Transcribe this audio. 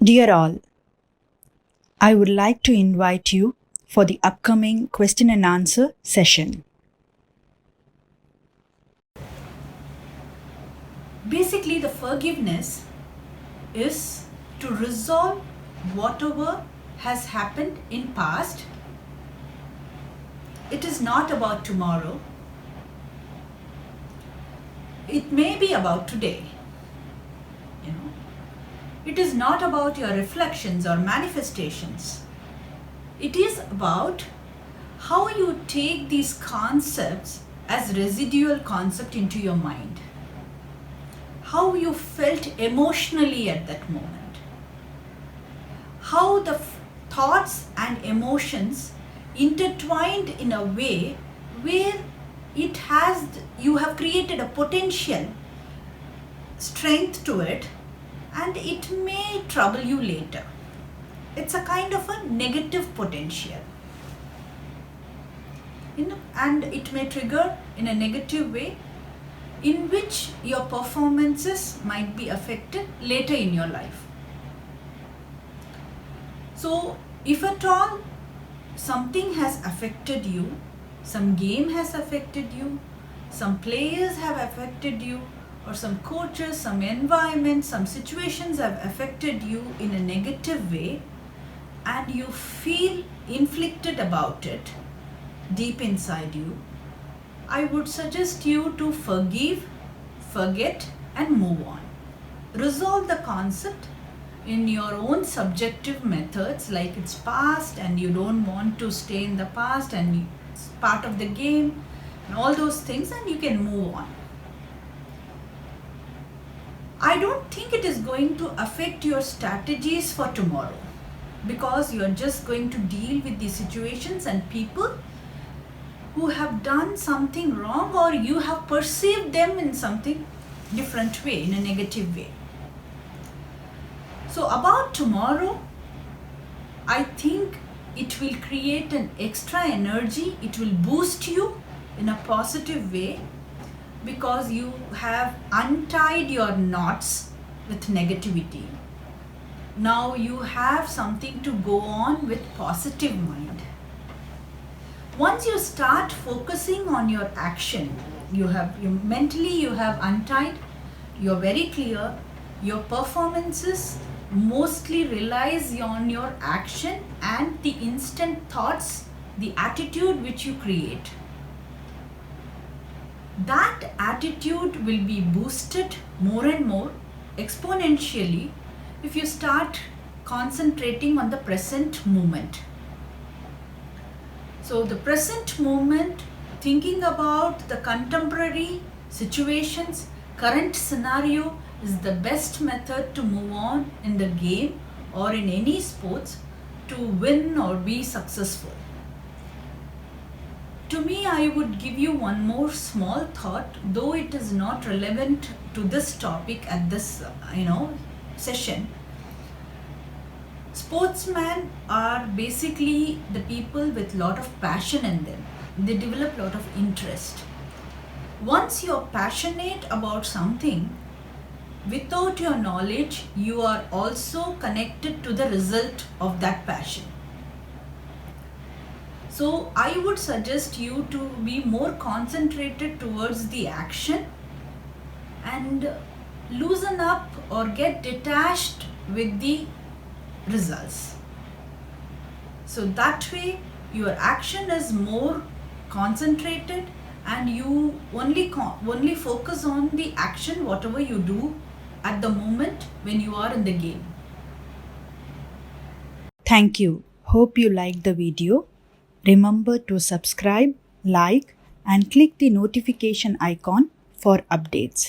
Dear all, I would like to invite you for the upcoming question and answer session. Basically, the forgiveness is to resolve whatever has happened in past. It is not about tomorrow. It may be about today. It is not about your reflections or manifestations. It is about how you take these concepts as residual concept into your mind. How you felt emotionally at that moment. How the thoughts and emotions intertwined in a way where you have created a potential strength to it, and it may trouble you later. It's a kind of a negative potential. And it may trigger in a negative way in which your performances might be affected later in your life. So, if at all something has affected you, some game has affected you, some players have affected you, or some coaches, some environment, some situations have affected you in a negative way, and you feel inflicted about it deep inside you, I would suggest you to forgive, forget, and move on. Resolve the concept in your own subjective methods, like it's past and you don't want to stay in the past and it's part of the game and all those things, and you can move on. I don't think it is going to affect your strategies for tomorrow, because you're just going to deal with the situations and people who have done something wrong, or you have perceived them in something different way, in a negative way. So about tomorrow, I think it will create an extra energy. It will boost you in a positive way, because you have untied your knots with negativity. Now you have something to go on with positive mind. Once you start focusing on your action, you have untied, you're very clear, your performances mostly relies on your action and the instant thoughts, the attitude which you create. That attitude will be boosted more and more exponentially if you start concentrating on the present moment. So the present moment, thinking about the contemporary situations, current scenario, is the best method to move on in the game or in any sports to win or be successful. To me, I would give you one more small thought, though it is not relevant to this topic at this session. Sportsmen are basically the people with lot of passion in them. They develop lot of interest. Once you're passionate about something, without your knowledge, you are also connected to the result of that passion. So I would suggest you to be more concentrated towards the action and loosen up or get detached with the results. So that way your action is more concentrated and you only focus on the action, whatever you do at the moment when you are in the game. Thank you. Hope you liked the video. Remember to subscribe, like, and click the notification icon for updates.